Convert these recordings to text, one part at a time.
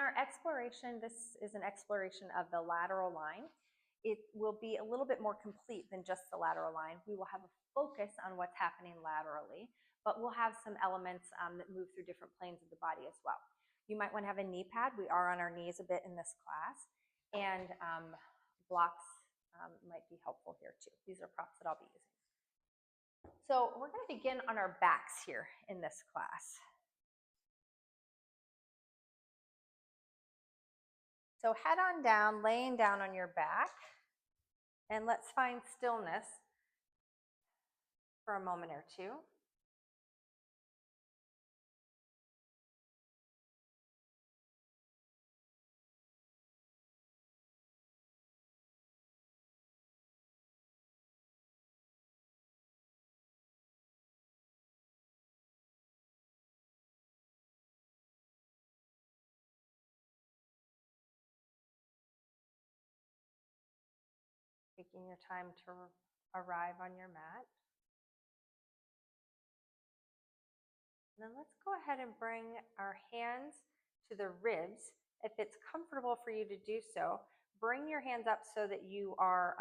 our exploration, this is an exploration of the lateral line. It will be a little bit more complete than just the lateral line. We will have a focus on what's happening laterally, but we'll have some elements that move through different planes of the body as well. You might want to have a knee pad. We are on our knees a bit in this class, and blocks might be helpful here too. These are props that I'll be using. So we're going to begin on our backs here in this class. So head on down, laying down on your back, and let's find stillness for a moment or two. Taking your time to arrive on your mat. And then let's go ahead and bring our hands to the ribs. If it's comfortable for you to do so, bring your hands up so that you are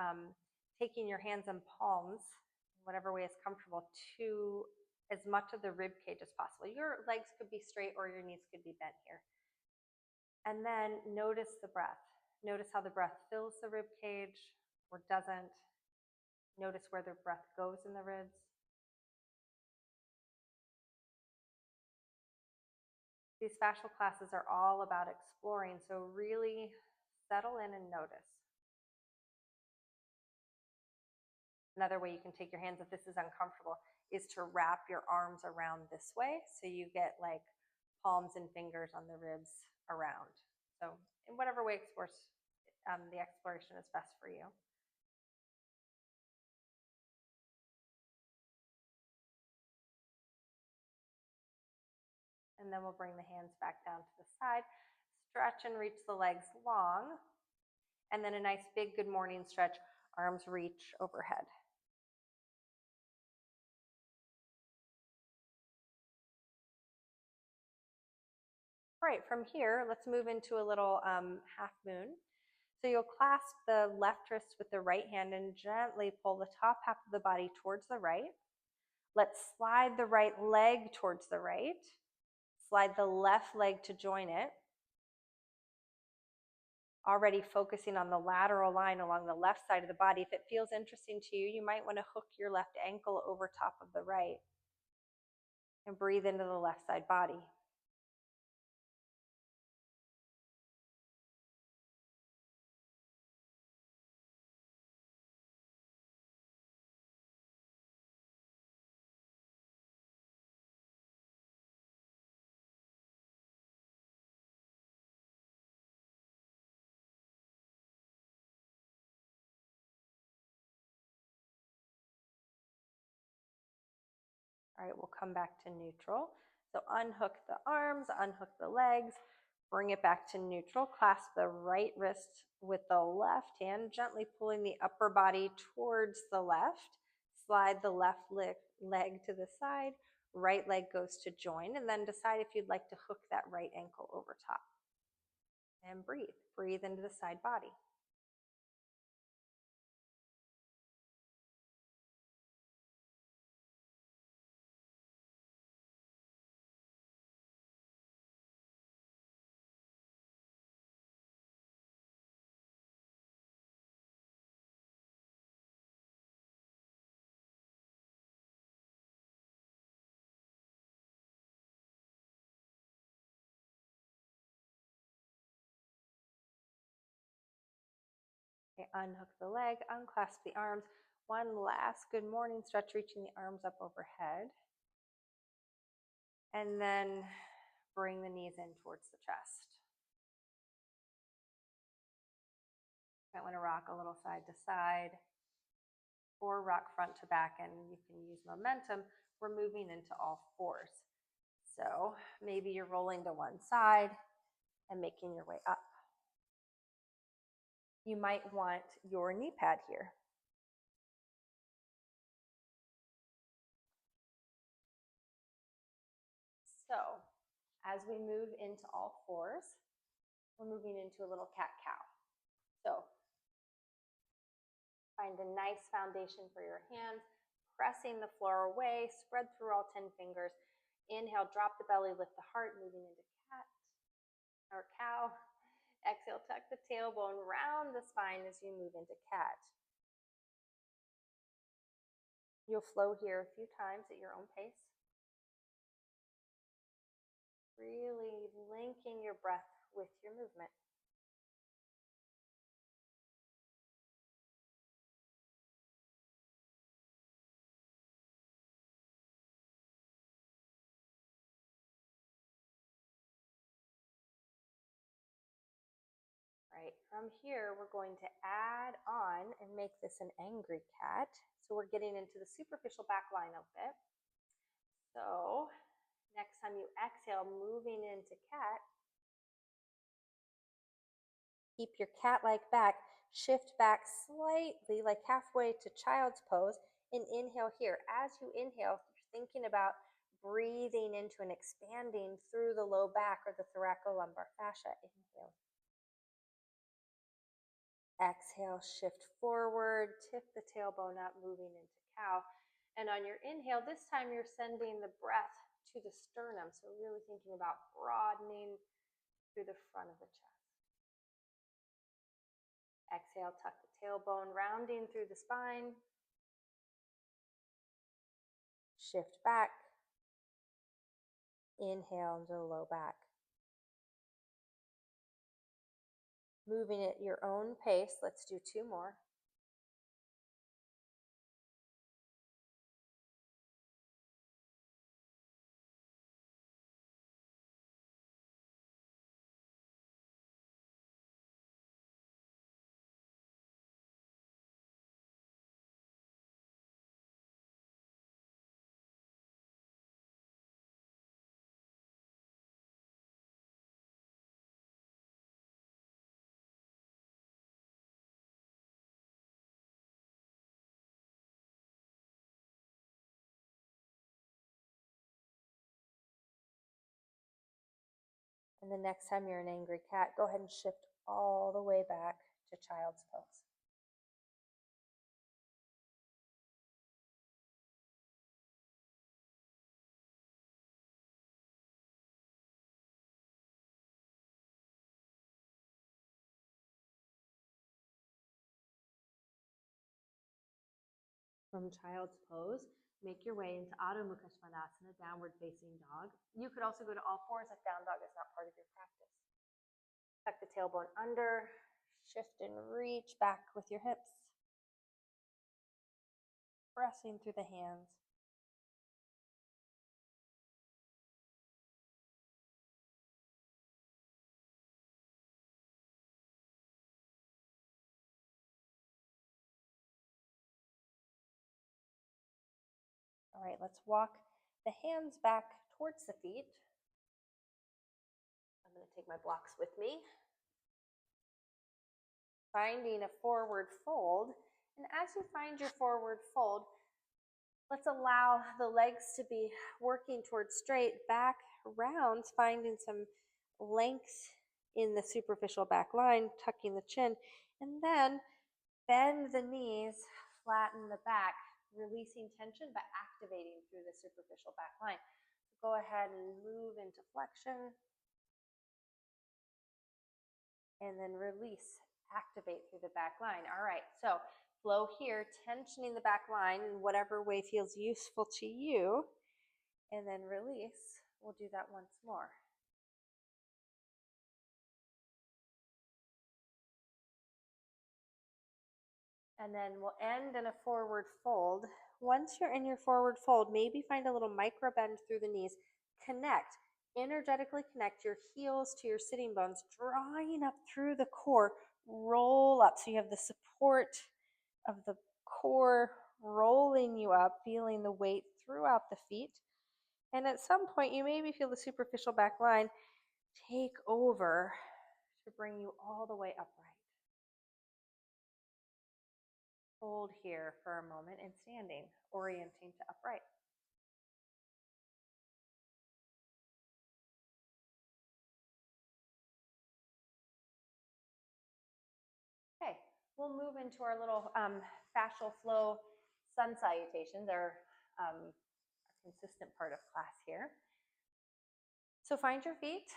taking your hands and palms, whatever way is comfortable, to as much of the rib cage as possible. Your legs could be straight or your knees could be bent here. And then notice the breath. Notice how the breath fills the rib cage or doesn't. Notice where the breath goes in the ribs. These fascial classes are all about exploring, so really settle in and notice. Another way you can take your hands, if this is uncomfortable, is to wrap your arms around this way, so you get like palms and fingers on the ribs around. So in whatever way the exploration is best for you. And then we'll bring the hands back down to the side. Stretch and reach the legs long. And then a nice big good morning stretch, arms reach overhead. All right, from here, let's move into a little half moon. So you'll clasp the left wrist with the right hand and gently pull the top half of the body towards the right. Let's slide the right leg towards the right. Slide the left leg to join it. Already focusing on the lateral line along the left side of the body. If it feels interesting to you, you might want to hook your left ankle over top of the right and breathe into the left side body. All right, we'll come back to neutral. So unhook the arms, unhook the legs, bring it back to neutral. Clasp the right wrist with the left hand, gently pulling the upper body towards the left. Slide the left leg to the side, right leg goes to join, and then decide if you'd like to hook that right ankle over top. And breathe. Breathe into the side body. Okay, unhook the leg, unclasp the arms. One last good morning stretch, reaching the arms up overhead. And then bring the knees in towards the chest. Might want to rock a little side to side or rock front to back, and you can use momentum. We're moving into all fours. So maybe you're rolling to one side and making your way up. You might want your knee pad here. So as we move into all fours, We're moving into a little cat-cow. So find a nice foundation for your hands, pressing the floor away, spread through all 10 fingers. Inhale, drop the belly, lift the heart, moving into cat or cow. Exhale, tuck the tailbone, round the spine as you move into cat. You'll flow here a few times at your own pace. Really linking your breath with your movement. Right, from here, we're going to add on and make this an angry cat. So we're getting into the superficial back line a bit. So next time you exhale, moving into cat, keep your cat-like back, shift back slightly, like halfway to child's pose, and inhale here. As you inhale, you're thinking about breathing into and expanding through the low back or the thoracolumbar fascia. Inhale. Exhale, shift forward, tip the tailbone up, moving into cow. And on your inhale, this time you're sending the breath to the sternum. So really thinking about broadening through the front of the chest. Exhale, tuck the tailbone, rounding through the spine. Shift back. Inhale into the low back. Moving at your own pace. Let's do 2 more. And the next time you're an angry cat, go ahead and shift all the way back to child's pose. From child's pose, make your way into Adho Mukha Svanasana, downward facing dog. You could also go to all fours if down dog is not part of your practice. Tuck the tailbone under, shift and reach back with your hips. Pressing through the hands. All right, let's walk the hands back towards the feet. I'm going to take my blocks with me. Finding a forward fold. And as you find your forward fold, let's allow the legs to be working towards straight back rounds, finding some length in the superficial back line, tucking the chin, and then bend the knees, flatten the back, releasing tension but activating through the superficial back line. So go ahead and move into flexion, and then release, activate through the back line. All right, so flow here, tensioning the back line in whatever way feels useful to you, and then release. We'll do that once more. And then we'll end in a forward fold. Once you're in your forward fold, maybe find a little micro bend through the knees. Connect, energetically connect your heels to your sitting bones, drawing up through the core. Roll up so you have the support of the core rolling you up, feeling the weight throughout the feet. And at some point, you maybe feel the superficial back line take over to bring you all the way upright. Hold here for a moment and standing, orienting to upright. we'll move into our little fascial flow sun salutations, our consistent part of class here. So find your feet,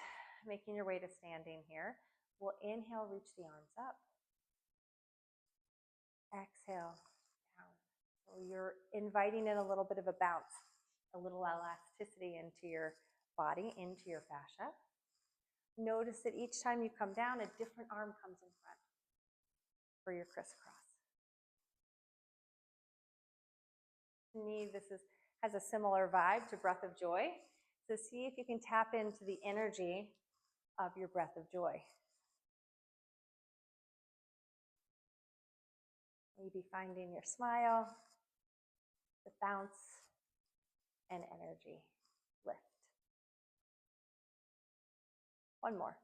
making your way to standing here. We'll inhale, reach the arms up. Exhale, down. So you're inviting in a little bit of a bounce, a little elasticity into your body, into your fascia. Notice that each time you come down, a different arm comes in front for your crisscross. To me, this has a similar vibe to breath of joy. So see if you can tap into the energy of your breath of joy. Maybe finding your smile, the bounce, and energy lift. One more.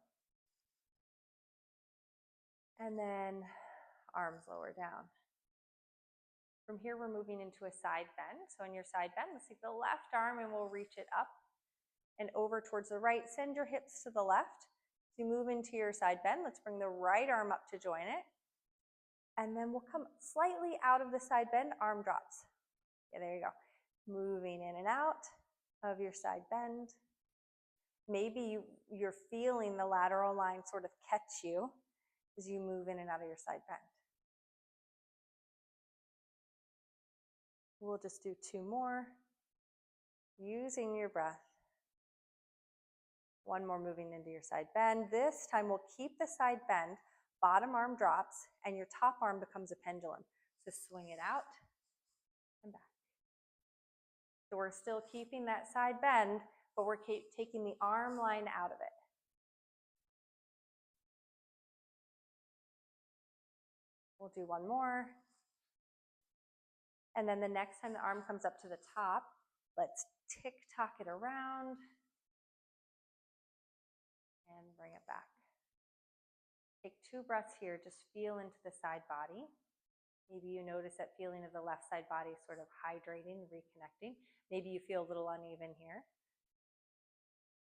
And then arms lower down. From here, we're moving into a side bend. So in your side bend, let's take the left arm and we'll reach it up and over towards the right. Send your hips to the left. As you move into your side bend, let's bring the right arm up to join it. And then we'll come slightly out of the side bend, arm drops. Yeah, there you go. Moving in and out of your side bend. Maybe you're feeling the lateral line sort of catch you as you move in and out of your side bend. We'll just do two more. Using your breath. One more moving into your side bend. This time we'll keep the side bend, bottom arm drops, and your top arm becomes a pendulum. So swing it out and back. So we're still keeping that side bend, but we're taking the arm line out of it. We'll do one more. And then the next time the arm comes up to the top, let's tick-tock it around and bring it back. Take 2 breaths here, just feel into the side body. Maybe you notice that feeling of the left side body sort of hydrating, reconnecting. Maybe you feel a little uneven here.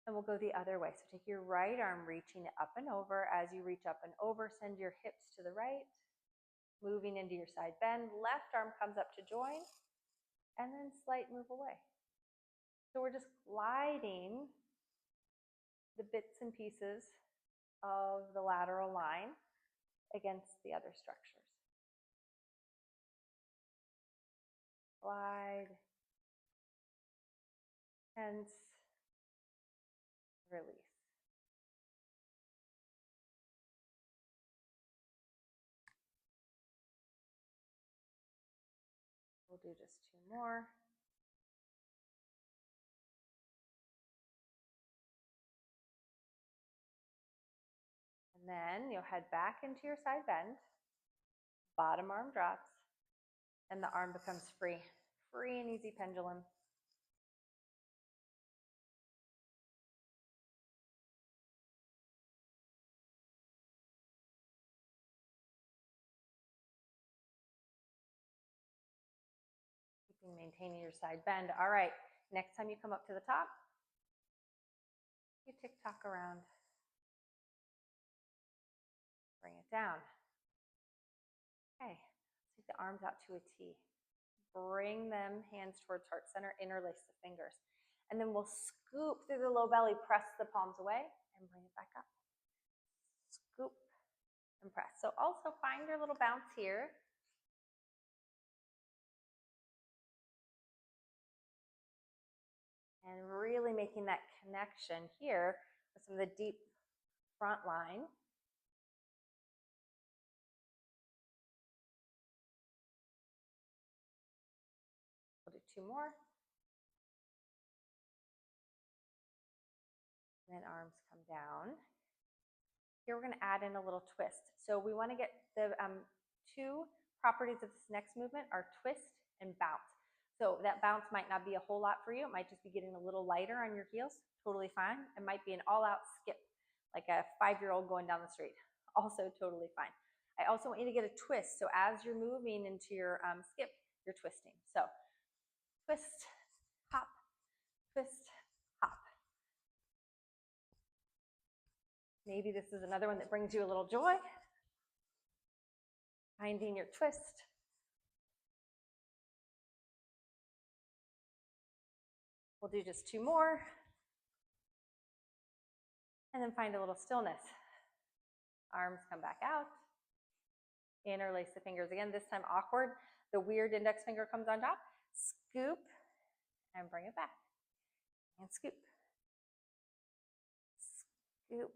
And we'll go the other way. So take your right arm, reaching it up and over. As you reach up and over, send your hips to the right, moving into your side bend. Left arm comes up to join, and then slight move away. So we're just gliding the bits and pieces of the lateral line against the other structures. Glide, tense, release. We'll do just 2 more. And then you'll head back into your side bend, bottom arm drops, and the arm becomes free. Free and easy pendulum. Keeping, maintaining your side bend. All right, next time you come up to the top, you tick-tock around. Bring it down. Okay, let's take the arms out to a T. Bring them, hands towards heart center, interlace the fingers. And then we'll scoop through the low belly, press the palms away, and bring it back up. Scoop and press. So also find your little bounce here. And really making that connection here with some of the deep front line. We'll do 2 more. And then arms come down. Here we're going to add in a little twist. So we want to get the 2 properties of this next movement are twist and bounce. So that bounce might not be a whole lot for you. It might just be getting a little lighter on your heels. Totally fine. It might be an all-out skip, like a 5-year-old going down the street. Also totally fine. I also want you to get a twist. So as you're moving into your skip, you're twisting. So twist, hop, twist, hop. Maybe this is another one that brings you a little joy. Finding your twist. We'll do just 2 more. And then find a little stillness. Arms come back out. Interlace the fingers again, this time awkward. The weird index finger comes on top. Scoop and bring it back. And scoop. Scoop.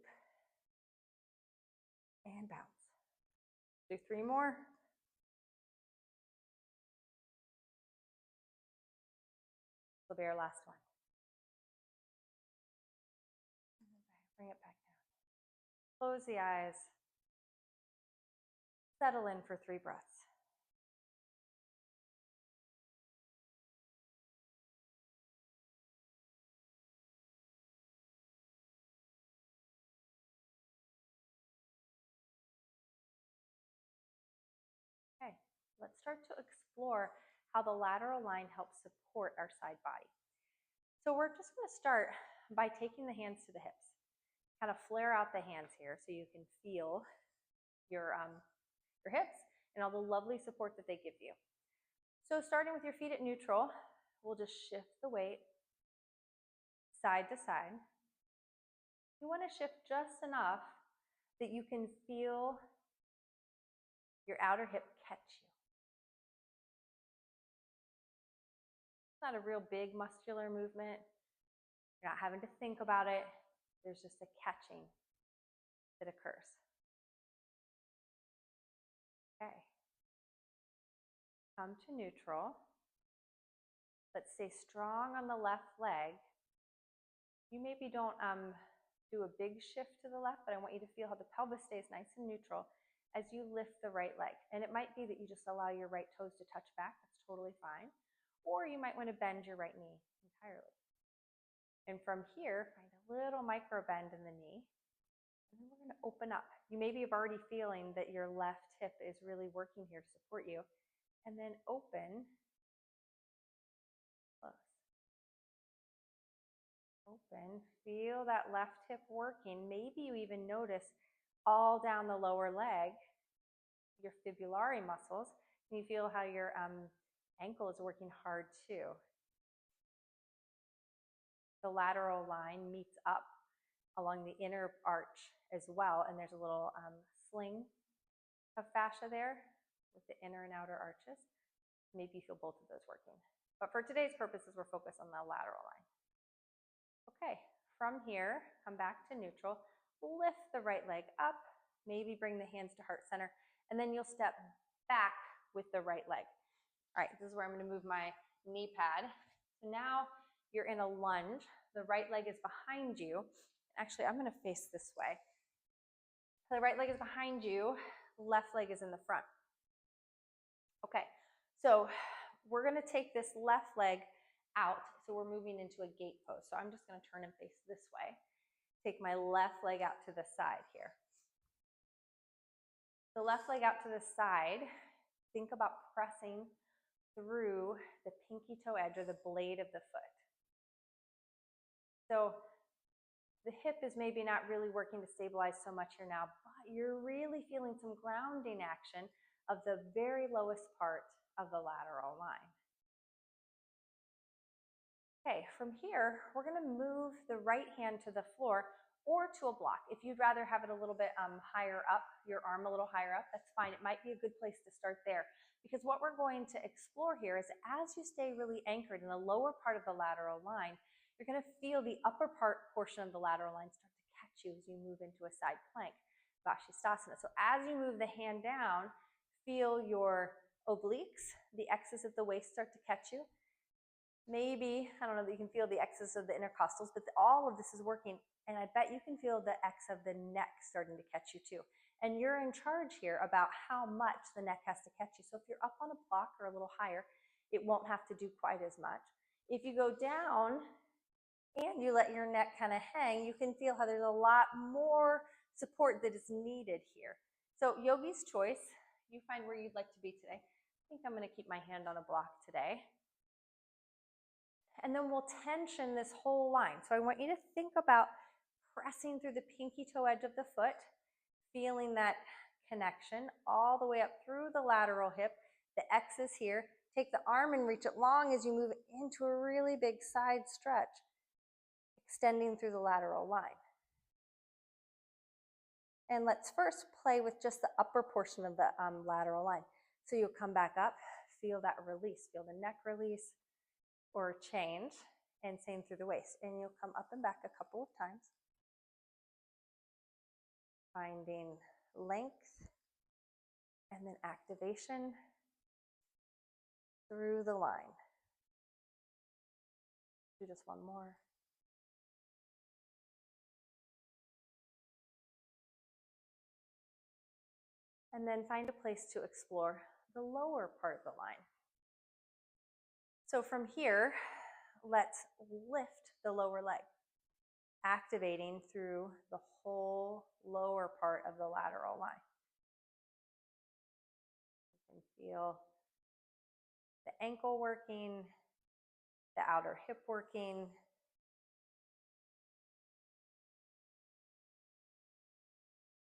And bounce. Do 3 more. This will be our last one. Bring it back down. Close the eyes. Settle in for 3 breaths. Okay, let's start to explore how the lateral line helps support our side body. So we're just going to start by taking the hands to the hips. Kind of flare out the hands here so you can feel your hips and all the lovely support that they give you. So starting with your feet at neutral, we'll just shift the weight side to side. You want to shift just enough that you can feel your outer hip catch you. It's not a real big muscular movement. You're not having to think about it. There's just a catching that occurs. Okay. Come to neutral. Let's stay strong on the left leg. You maybe don't do a big shift to the left, but I want you to feel how the pelvis stays nice and neutral as you lift the right leg. And it might be that you just allow your right toes to touch back. That's totally fine. Or you might want to bend your right knee entirely. And from here, find a little micro bend in the knee. And then we're going to open up. You maybe have already feeling that your left hip is really working here to support you. And then open, close. Open, feel that left hip working. Maybe you even notice all down the lower leg, your fibulary muscles, and you feel how your ankle is working hard too. The lateral line meets up along the inner arch as well, and there's a little sling of fascia there with the inner and outer arches. Maybe you feel both of those working. But for today's purposes, we're focused on the lateral line. Okay, from here, come back to neutral, lift the right leg up, maybe bring the hands to heart center, and then you'll step back with the right leg. All right, this is where I'm going to move my knee pad. So now you're in a lunge. The right leg is behind you. Actually, I'm going to face this way. So the right leg is behind you, left leg is in the front. Okay, so we're going to take this left leg out. So we're moving into a gate pose. So I'm just going to turn and face this way. Take my left leg out to the side here. The left leg out to the side, think about pressing through the pinky toe edge or the blade of the foot. So the hip is maybe not really working to stabilize so much here now, but you're really feeling some grounding action of the very lowest part of the lateral line. Okay, from here, we're going to move the right hand to the floor or to a block. If you'd rather have it a little bit higher up, your arm a little higher up, that's fine. It might be a good place to start there, because what we're going to explore here is as you stay really anchored in the lower part of the lateral line, you're going to feel the upper portion of the lateral line start to catch you as you move into a side plank, Fascial. So as you move the hand down, feel your obliques, the X's of the waist start to catch you. Maybe, I don't know that you can feel the X's of the intercostals, but all of this is working. And I bet you can feel the X of the neck starting to catch you too. And you're in charge here about how much the neck has to catch you. So if you're up on a block or a little higher, it won't have to do quite as much. If you go down and you let your neck kind of hang, you can feel how there's a lot more support that is needed here. So yogi's choice, you find where you'd like to be today. I think I'm going to keep my hand on a block today. And then we'll tension this whole line. So I want you to think about pressing through the pinky toe edge of the foot, feeling that connection all the way up through the lateral hip. The X is here. Take the arm and reach it long as you move into a really big side stretch, extending through the lateral line. And let's first play with just the upper portion of the lateral line. So you'll come back up, feel that release, feel the neck release or change, and same through the waist. And you'll come up and back a couple of times, finding length and then activation through the line. Do just one more. And then find a place to explore the lower part of the line. So from here, let's lift the lower leg, activating through the whole lower part of the lateral line. You can feel the ankle working, the outer hip working.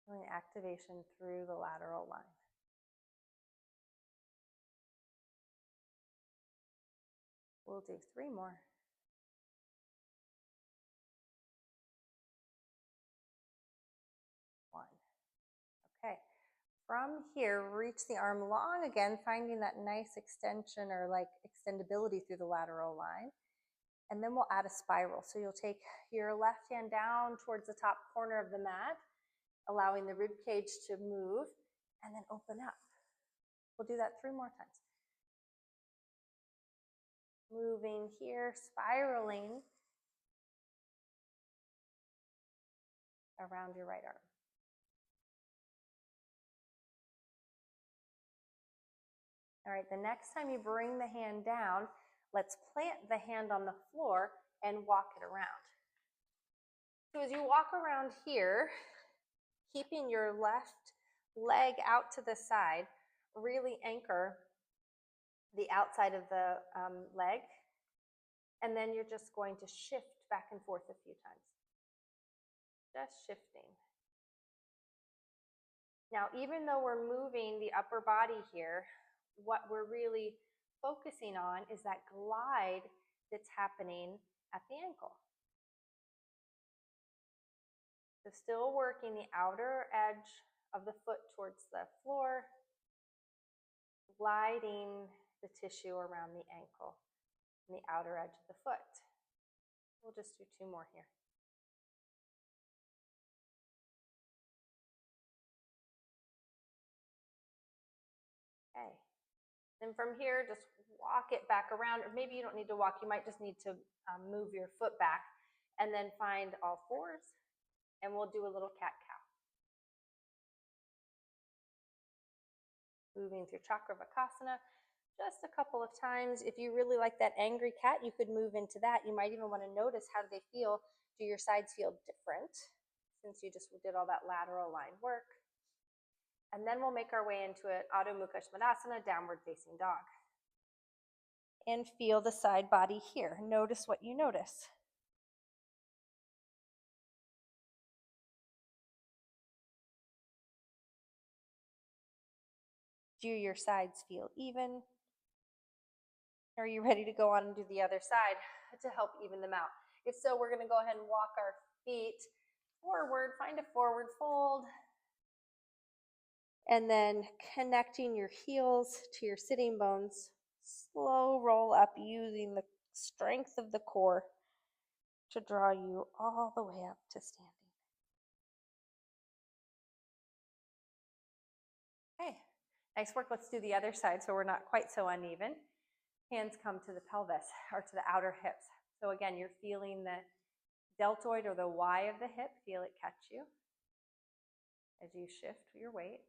Feeling activation through the lateral line. We'll do 3 more. 1. Okay. From here, reach the arm long again, finding that nice extension or like extendability through the lateral line. And then we'll add a spiral. So you'll take your left hand down towards the top corner of the mat, allowing the rib cage to move, and then open up. We'll do that 3 more times. Moving here, spiraling around your right arm. All right, the next time you bring the hand down, let's plant the hand on the floor and walk it around. So as you walk around here, keeping your left leg out to the side, really anchor the outside of the leg, and then you're just going to shift back and forth a few times. Just shifting. Now, even though we're moving the upper body here, what we're really focusing on is that glide that's happening at the ankle. So still working the outer edge of the foot towards the floor, gliding the tissue around the ankle and the outer edge of the foot. We'll just do 2 more here. Okay. Then from here, just walk it back around, or maybe you don't need to walk, you might just need to move your foot back, and then find all 4s, and we'll do a little cat-cow. Moving through Chakravakasana just a couple of times. If you really like that angry cat, you could move into that. You might even want to notice, how do they feel? Do your sides feel different since you just did all that lateral line work? And then we'll make our way into it, Adho Mukha Svanasana, downward facing dog. And feel the side body here. Notice what you notice. Do your sides feel even? Are you ready to go on and do the other side to help even them out? If so, we're going to go ahead and walk our feet forward, find a forward fold, and then connecting your heels to your sitting bones. Slow roll up using the strength of the core to draw you all the way up to standing. Okay, nice work. Let's do the other side so we're not quite so uneven. Hands come to the pelvis or to the outer hips. So again, you're feeling the deltoid or the Y of the hip. Feel it catch you as you shift your weight.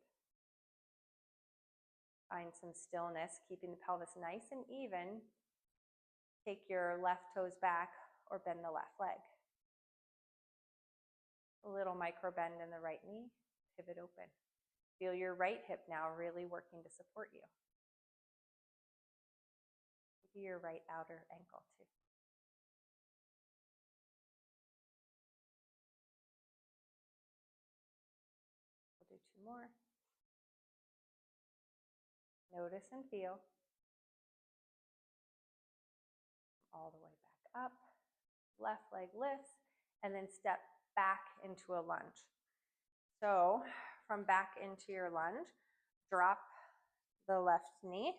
Find some stillness, keeping the pelvis nice and even. Take your left toes back or bend the left leg. A little micro bend in the right knee, pivot open. Feel your right hip now really working to support you. Maybe your right outer ankle too. We'll do 2 more. Notice and feel. All the way back up. Left leg lifts, and then step back into a lunge. So from back into your lunge, drop the left knee,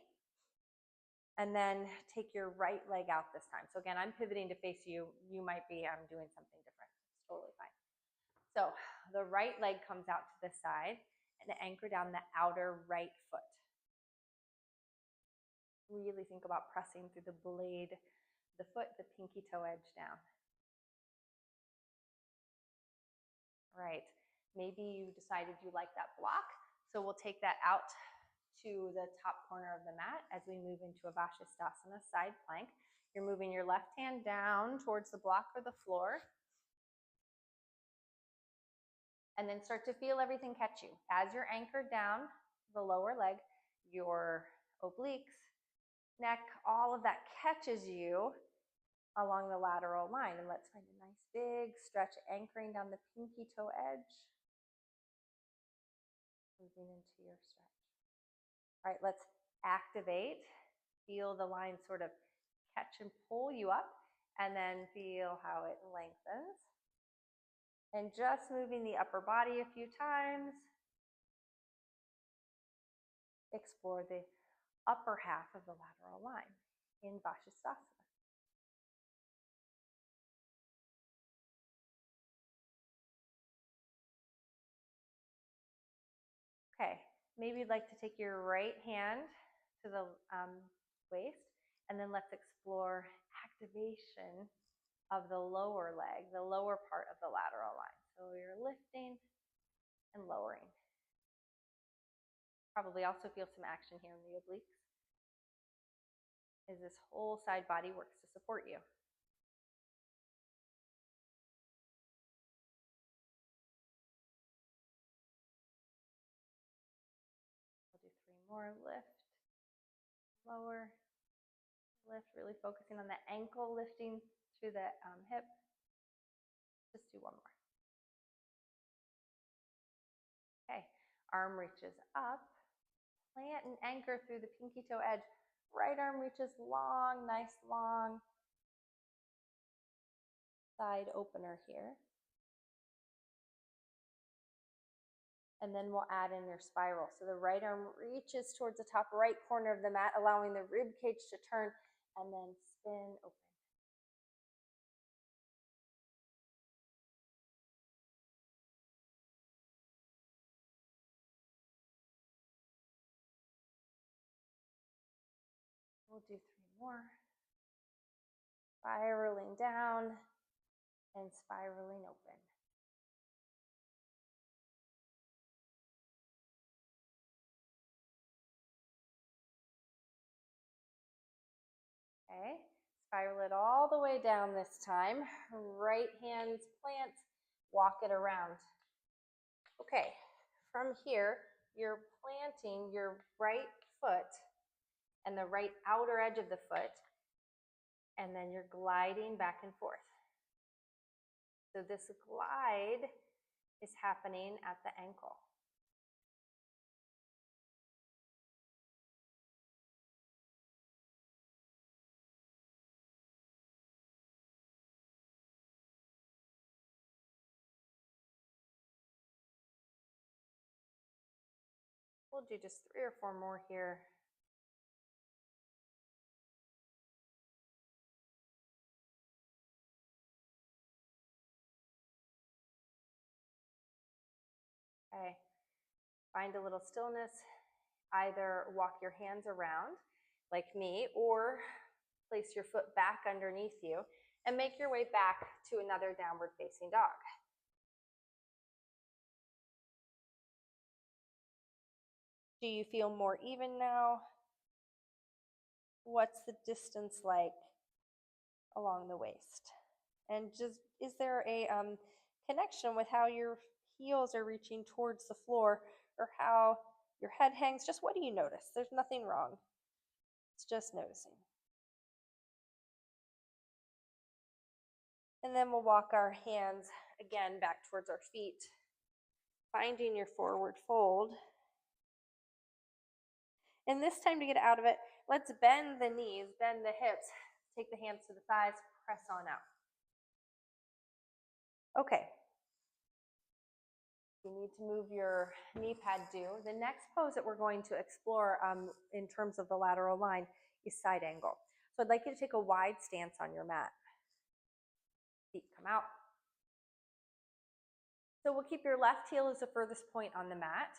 and then take your right leg out this time. So again, I'm pivoting to face you. You might be, I'm doing something different. It's totally fine. So the right leg comes out to the side and anchor down the outer right foot. Really think about pressing through the blade, the foot, the pinky toe edge down. Right. Maybe you decided you like that block, so we'll take that out to the top corner of the mat as we move into a Fascial side plank. You're moving your left hand down towards the block or the floor, and then start to feel everything catch you. As you're anchored down, the lower leg, your obliques, neck, all of that catches you along the lateral line. And let's find a nice big stretch, anchoring down the pinky toe edge. Moving into your stretch. All right, let's activate. Feel the line sort of catch and pull you up, and then feel how it lengthens. And just moving the upper body a few times. Explore the upper half of the lateral line in Fascial. Okay, maybe you'd like to take your right hand to the waist, and then let's explore activation of the lower leg, the lower part of the lateral line. So you're lifting and lowering. Probably also feel some action here in the obliques as this whole side body works to support you. We'll do 3 more. Lift, lower, lift, really focusing on the ankle lifting through the hip. Just do 1 more. Okay, arm reaches up, plant and anchor through the pinky toe edge. Right arm reaches long, nice long side opener here. And then we'll add in your spiral. So the right arm reaches towards the top right corner of the mat, allowing the rib cage to turn, and then spin open. We'll do 3 more. Spiraling down and spiraling open. Okay, spiral it all the way down this time. Right hand plant, walk it around. Okay, from here, you're planting your right foot and the right outer edge of the foot, and then you're gliding back and forth. So this glide is happening at the ankle. We'll do just 3 or 4 more here. Okay, find a little stillness. Either walk your hands around like me, or place your foot back underneath you and make your way back to another downward facing dog. Do you feel more even now? What's the distance like along the waist? And just, is there a connection with how your heels are reaching towards the floor, or how your head hangs? Just what do you notice? There's nothing wrong. It's just noticing. And then we'll walk our hands again back towards our feet, finding your forward fold. And this time to get out of it, let's bend the knees, bend the hips, take the hands to the thighs, press on out. Okay. You need to move your knee pad due. The next pose that we're going to explore in terms of the lateral line is side angle. So I'd like you to take a wide stance on your mat. Feet come out. So we'll keep your left heel as the furthest point on the mat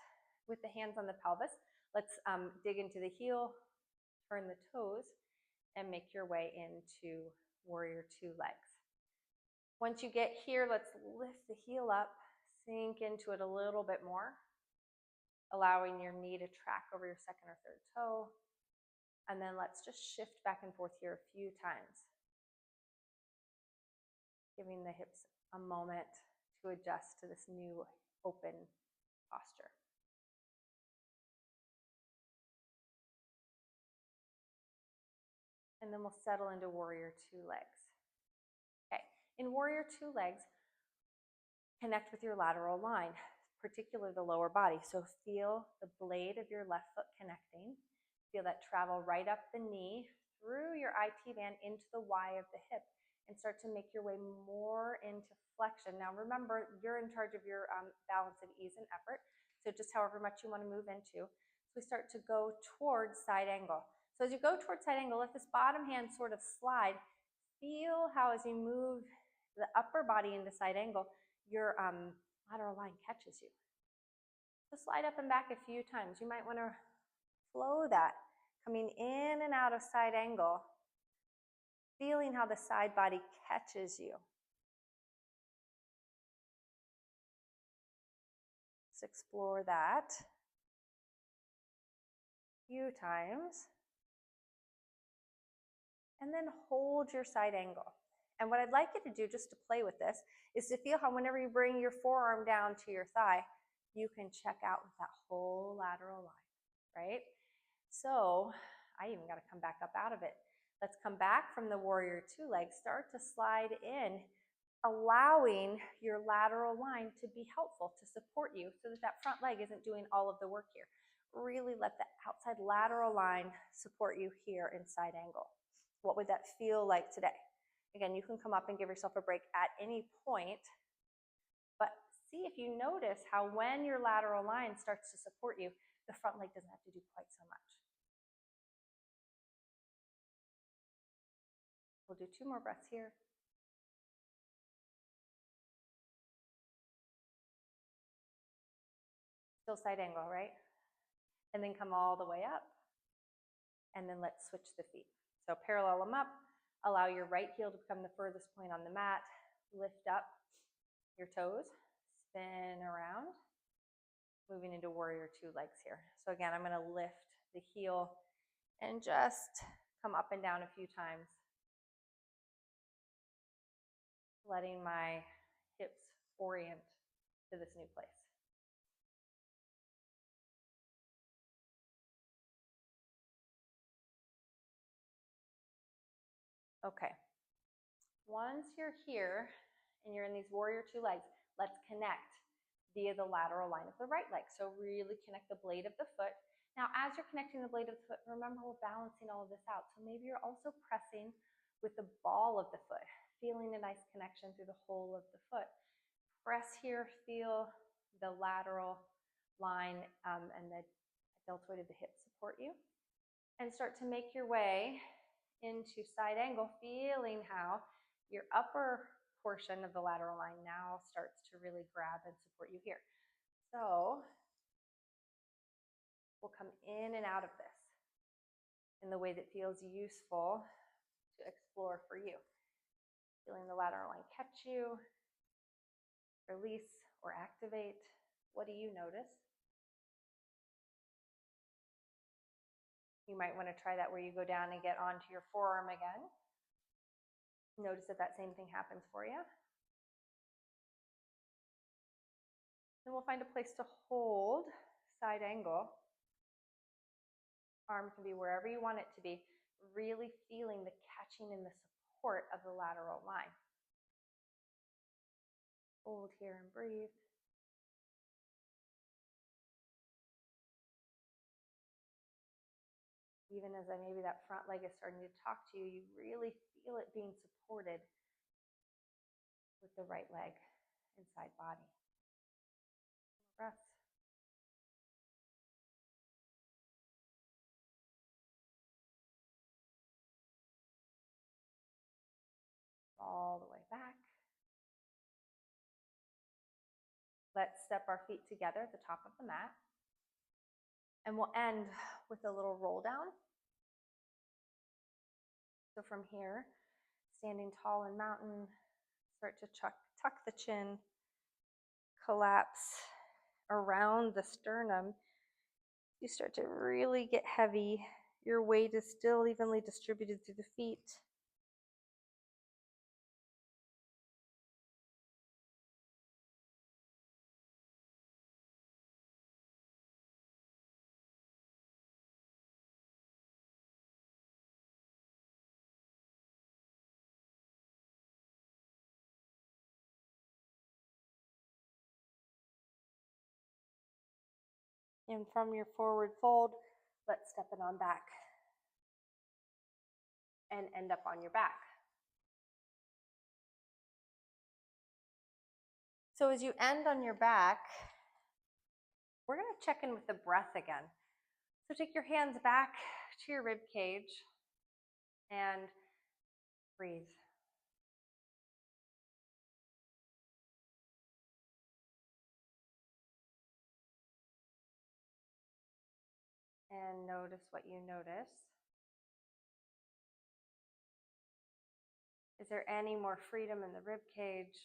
with the hands on the pelvis. Let's dig into the heel, turn the toes, and make your way into warrior two legs. Once you get here, let's lift the heel up, sink into it a little bit more, allowing your knee to track over your second or third toe. And then let's just shift back and forth here a few times, giving the hips a moment to adjust to this new open posture. And then we'll settle into warrior two legs. Okay, in warrior two legs, connect with your lateral line, particularly the lower body. So feel the blade of your left foot connecting. Feel that travel right up the knee, through your IT band into the Y of the hip, and start to make your way more into flexion. Now remember, you're in charge of your balance of ease and effort, so just however much you want to move into. So we start to go towards side angle. So as you go towards side angle, let this bottom hand sort of slide. Feel how as you move the upper body into side angle, your lateral line catches you. So slide up and back a few times. You might want to flow that, coming in and out of side angle, feeling how the side body catches you. Let's explore that a few times. And then hold your side angle. And what I'd like you to do, just to play with this, is to feel how whenever you bring your forearm down to your thigh, you can check out with that whole lateral line, right? So I even got to come back up out of it. Let's come back from the warrior two legs, start to slide in, allowing your lateral line to be helpful, to support you so that that front leg isn't doing all of the work here. Really let the outside lateral line support you here in side angle. What would that feel like today? Again, you can come up and give yourself a break at any point, but see if you notice how when your lateral line starts to support you, the front leg doesn't have to do quite so much. We'll do 2 more breaths here. Still side angle, right? And then come all the way up. And then let's switch the feet. So parallel them up. Allow your right heel to become the furthest point on the mat. Lift up your toes. Spin around. Moving into warrior two legs here. So again, I'm going to lift the heel and just come up and down a few times. Letting my hips orient to this new place. Okay. Once you're here and you're in these warrior two legs, let's connect via the lateral line of the right leg. So really connect the blade of the foot. Now, as you're connecting the blade of the foot, remember we're balancing all of this out. So maybe you're also pressing with the ball of the foot, feeling a nice connection through the whole of the foot. Press here, feel the lateral line and the deltoid of the hip support you. And start to make your way into side angle, feeling how your upper portion of the lateral line now starts to really grab and support you here. So we'll come in and out of this in the way that feels useful to explore for you. Feeling the lateral line catch you, release or activate. What do you notice? You might want to try that where you go down and get onto your forearm again. Notice that that same thing happens for you. Then we'll find a place to hold side angle. Arm can be wherever you want it to be, really feeling the catching and the support of the lateral line. Hold here and breathe. Even as maybe that front leg is starting to talk to you, you really feel it being supported with the right leg and side body. Breath. All the way back. Let's step our feet together at the top of the mat. And we'll end with a little roll down. So from here, standing tall in mountain, start to tuck the chin, collapse around the sternum. You start to really get heavy. Your weight is still evenly distributed through the feet. And from your forward fold, let's step it on back and end up on your back. So as you end on your back, we're going to check in with the breath again. So take your hands back to your rib cage and breathe. And notice what you notice. Is there any more freedom in the rib cage?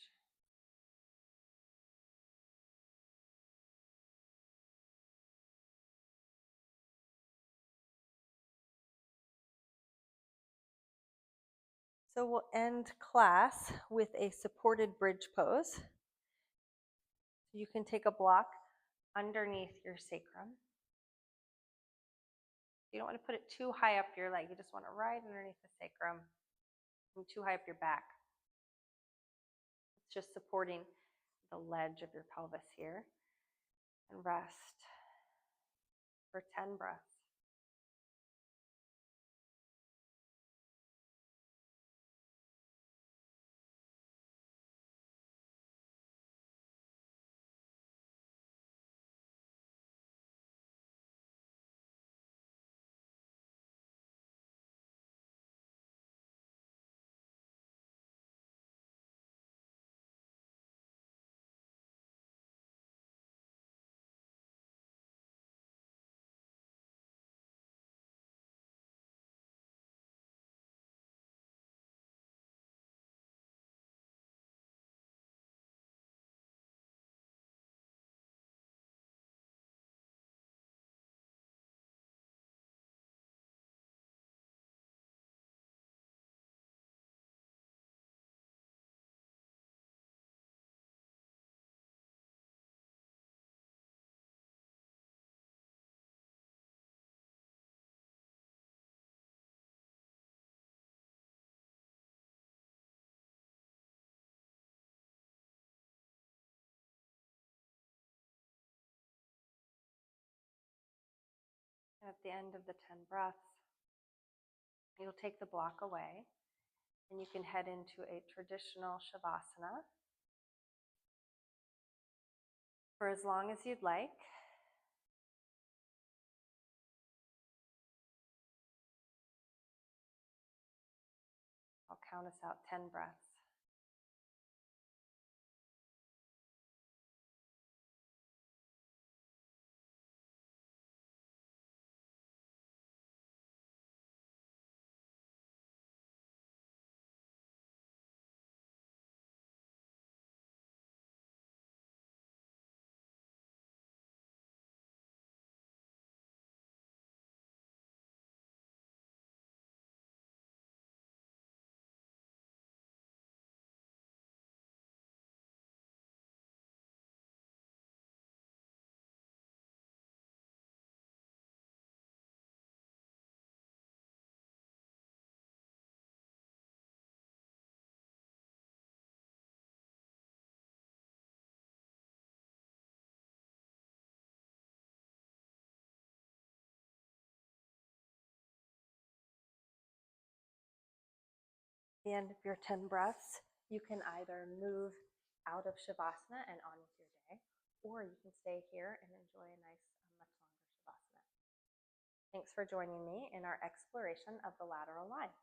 So we'll end class with a supported bridge pose. You can take a block underneath your sacrum. You don't want to put it too high up your leg. You just want it right underneath the sacrum and too high up your back. It's just supporting the ledge of your pelvis here. And rest for 10 breaths. At the end of the 10 breaths, you'll take the block away and you can head into a traditional Shavasana for as long as you'd like. I'll count us out 10 breaths. the end of your 10 breaths, you can either move out of Shavasana and on with your day, or you can stay here and enjoy a nice, much longer Shavasana. Thanks for joining me in our exploration of the lateral line.